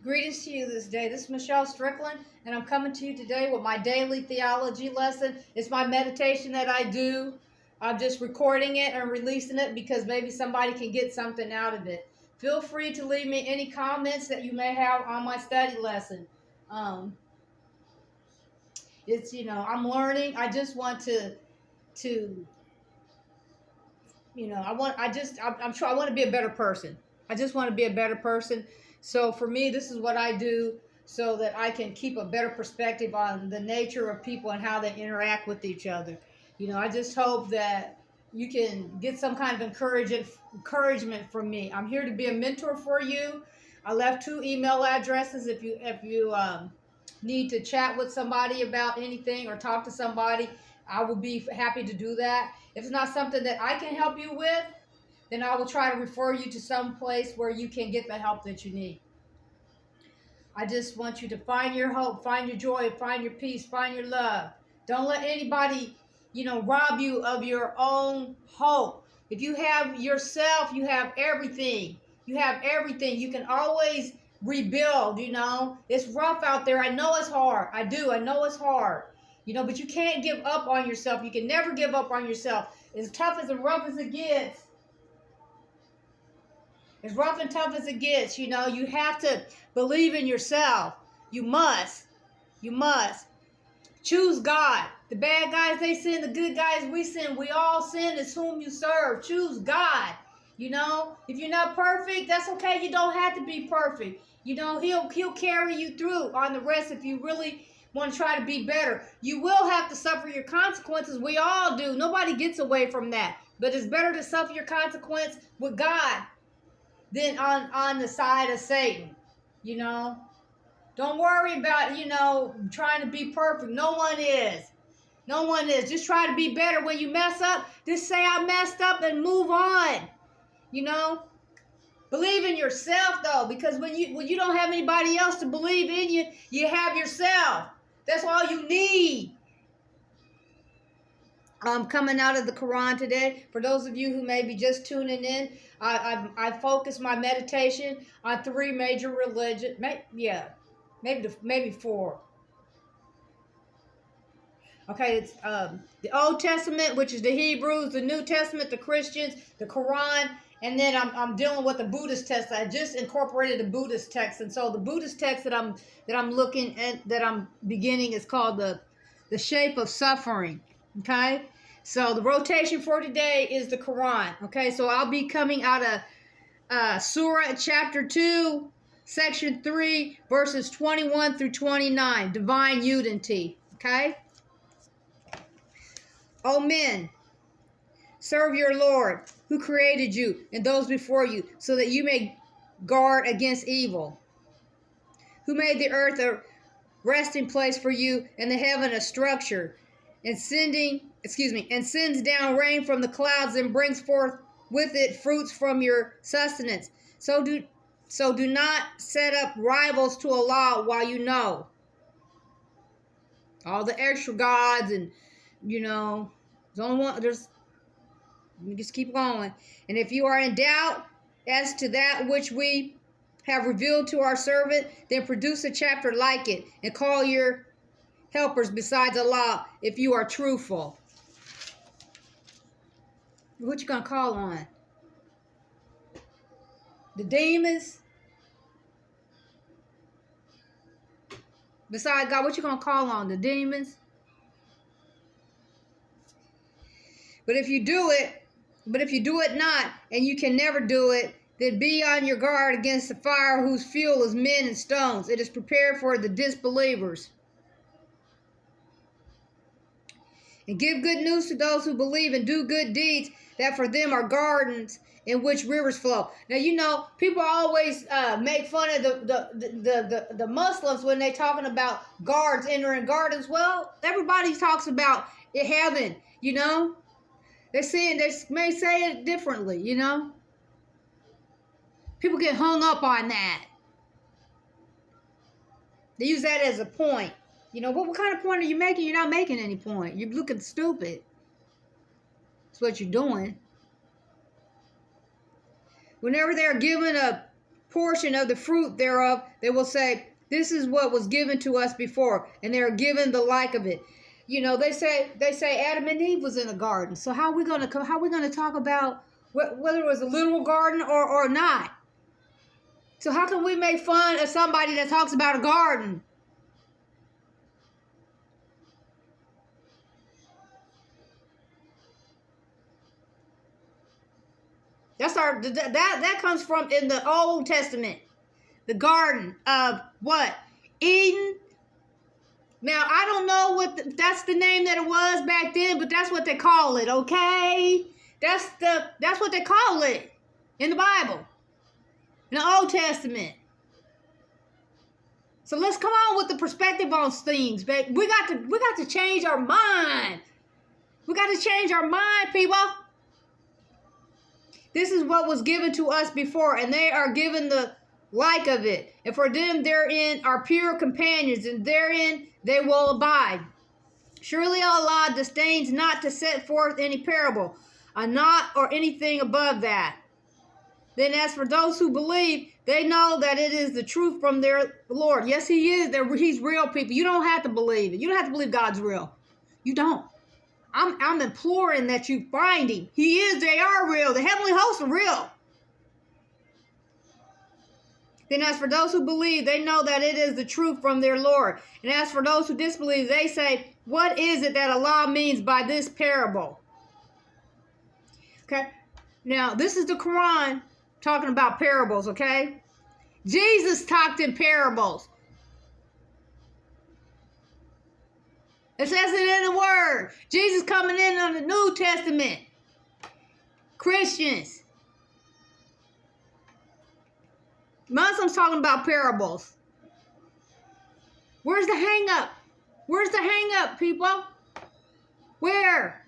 Greetings to you this day. This is Michelle Strickland, and I'm coming to you today with my daily theology lesson. It's my meditation that I do. I'm just recording it and releasing it because maybe somebody can get something out of it. Feel free to leave me any comments that you may have on my study lesson. I'm learning. I just want I want to be a better person. I just want to be a better person. So for me, this is what I do so that I can keep a better perspective on the nature of people and how they interact with each other. I just hope that you can get some kind of encouragement from me. I'm here to be a mentor for you. I left 2 email addresses if you need to chat with somebody about anything or talk to somebody. I will be happy to do that. If it's not something that I can help you with, then I will try to refer you to some place where you can get the help that you need. I just want you to find your hope, find your joy, find your peace, find your love. Don't let anybody, rob you of your own hope. If you have yourself, you have everything. You have everything. You can always rebuild, It's rough out there. I know it's hard. I do. I know it's hard. But you can't give up on yourself. You can never give up on yourself. As tough as and rough as it gets, as rough and tough as it gets, you have to believe in yourself. You must. You must. Choose God. The bad guys, they sin. The good guys, we sin. We all sin. It's whom you serve. Choose God. If you're not perfect, that's okay. You don't have to be perfect. He'll carry you through on the rest if you really want to try to be better. You will have to suffer your consequences. We all do. Nobody gets away from that. But it's better to suffer your consequence with God than on the side of Satan. Don't worry about, trying to be perfect. No one is. No one is. Just try to be better. When you mess up, just say I messed up and move on. Believe in yourself though, because when you don't have anybody else to believe in you, you have yourself. That's all you need. Coming out of the Quran today, for those of you who may be just tuning in, I focus my meditation on 3 major religions. Maybe 4. Okay, it's the Old Testament, which is the Hebrews, the New Testament, the Christians, the Quran, and then I'm dealing with the Buddhist text. I just incorporated the Buddhist text, and so the Buddhist text that I'm looking at, that I'm beginning, is called the Shape of Suffering. Okay, so the rotation for today is the Quran. Okay, so I'll be coming out of Surah chapter 2, section 3, verses 21 through 29, divine unity. Okay. O men, serve your Lord, who created you and those before you, so that you may guard against evil. Who made the earth a resting place for you, and the heaven a structure, and sends down rain from the clouds, and brings forth with it fruits from your sustenance. So do not set up rivals to Allah while you know all the extra gods, and there's only one. Let me just keep going. And if you are in doubt as to that which we have revealed to our servant, then produce a chapter like it, and call your helpers besides Allah if you are truthful. What you gonna call on? The demons? Besides God, what you gonna call on? The demons? But if you do it not, and you can never do it, then be on your guard against the fire whose fuel is men and stones. It is prepared for the disbelievers. And give good news to those who believe and do good deeds, that for them are gardens in which rivers flow. Now, people always make fun of the Muslims when they're talking about guards entering gardens. Well, everybody talks about heaven, They may say it differently, People get hung up on that. They use that as a point. What kind of point are you making? You're not making any point. You're looking stupid. That's what you're doing. Whenever they're given a portion of the fruit thereof, they will say, this is what was given to us before, and they are given the like of it. You know, they say Adam and Eve was in a garden. So how are we gonna talk about whether it was a literal garden or not? So how can we make fun of somebody that talks about a garden? That comes from in the Old Testament, the garden of what? Eden. Now I don't know what that's the name that it was back then, but that's what they call it. Okay, that's what they call it in the Bible, in the Old Testament. So let's come on with the perspective on things, babe. We got to change our mind. We got to change our mind, people. This is what was given to us before, and they are given the like of it. And for them therein are pure companions, and therein they will abide. Surely Allah disdains not to set forth any parable, a not or anything above that. Then as for those who believe, they know that it is the truth from their Lord. Yes, He is. He's real, people. You don't have to believe it. You don't have to believe God's real. You don't. I'm imploring that you find Him. He is. They are real. The heavenly hosts are real. Then as for those who believe, they know that it is the truth from their Lord. And as for those who disbelieve, they say, what is it that Allah means by this parable? Okay. Now, this is the Quran talking about parables, okay? Jesus talked in parables. It says it in the Word. Jesus coming in on the New Testament. Christians. Muslims talking about parables. Where's the hang up? Where's the hang up, people? Where?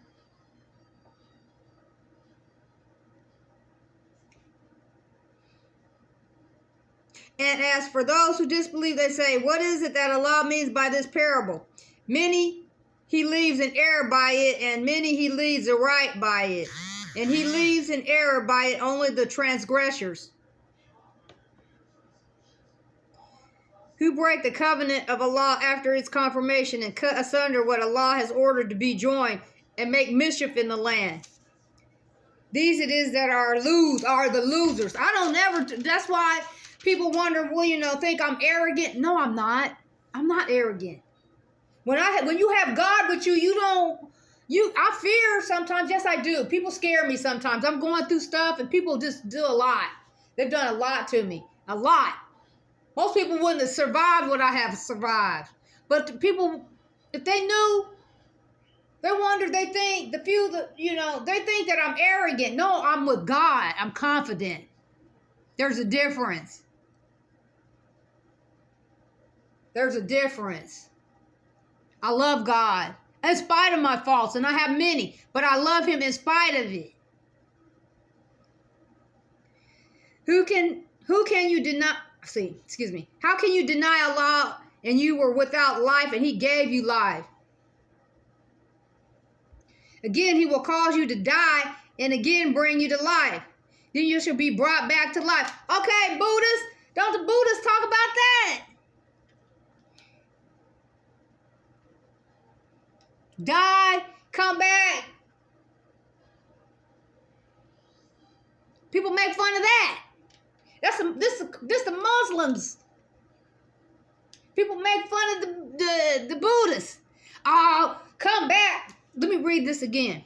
And as for those who disbelieve, they say, what is it that Allah means by this parable? Many He leaves in error by it, and many He leads aright by it. And He leaves in error by it only the transgressors, who break the covenant of Allah after its confirmation and cut asunder what Allah has ordered to be joined and make mischief in the land. These it is that are the losers. I don't ever, that's why people wonder, well, think I'm arrogant. No, I'm not. I'm not arrogant. When you have God with you, I fear sometimes. Yes, I do. People scare me sometimes. I'm going through stuff and people just do a lot. They've done a lot to me. A lot. Most people wouldn't have survived what I have survived. But the people, if they knew, they wonder, they think, they think that I'm arrogant. No, I'm with God. I'm confident. There's a difference. There's a difference. I love God in spite of my faults, and I have many, but I love Him in spite of it. How can you deny Allah and you were without life and He gave you life? Again, He will cause you to die and again bring you to life. Then you shall be brought back to life. Okay, Buddhists, don't the Buddhists talk about that? Die, come back. People make fun of that. This the Muslims. People make fun of the Buddhists. Oh, come back. Let me read this again.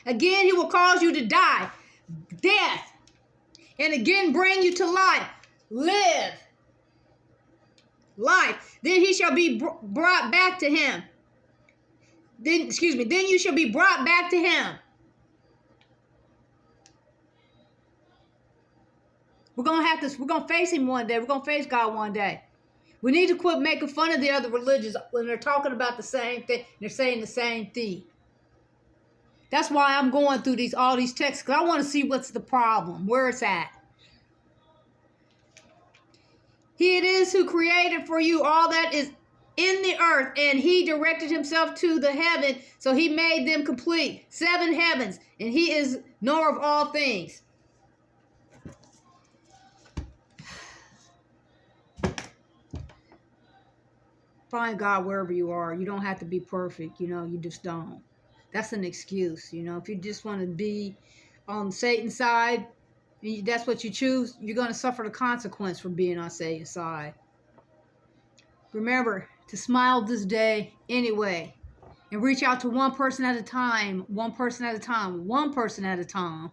Again, He will cause you to die, death, and again bring you to life, live, life. Then He shall be brought back to Him. Then you shall be brought back to Him. We're going to face Him one day. We're going to face God one day. We need to quit making fun of the other religions when they're talking about the same thing. They're saying the same thing. That's why I'm going through all these texts, because I want to see what's the problem, where it's at. He it is who created for you all that is in the earth, and He directed Himself to the heaven, so He made them complete. 7 heavens, and He is knower of all things. Find God wherever you are. You don't have to be perfect. You just don't. That's an excuse. If you just want to be on Satan's side, that's what you choose, you're going to suffer the consequence for being on Satan's side. Remember to smile this day anyway, and reach out to one person at a time, one person at a time, one person at a time.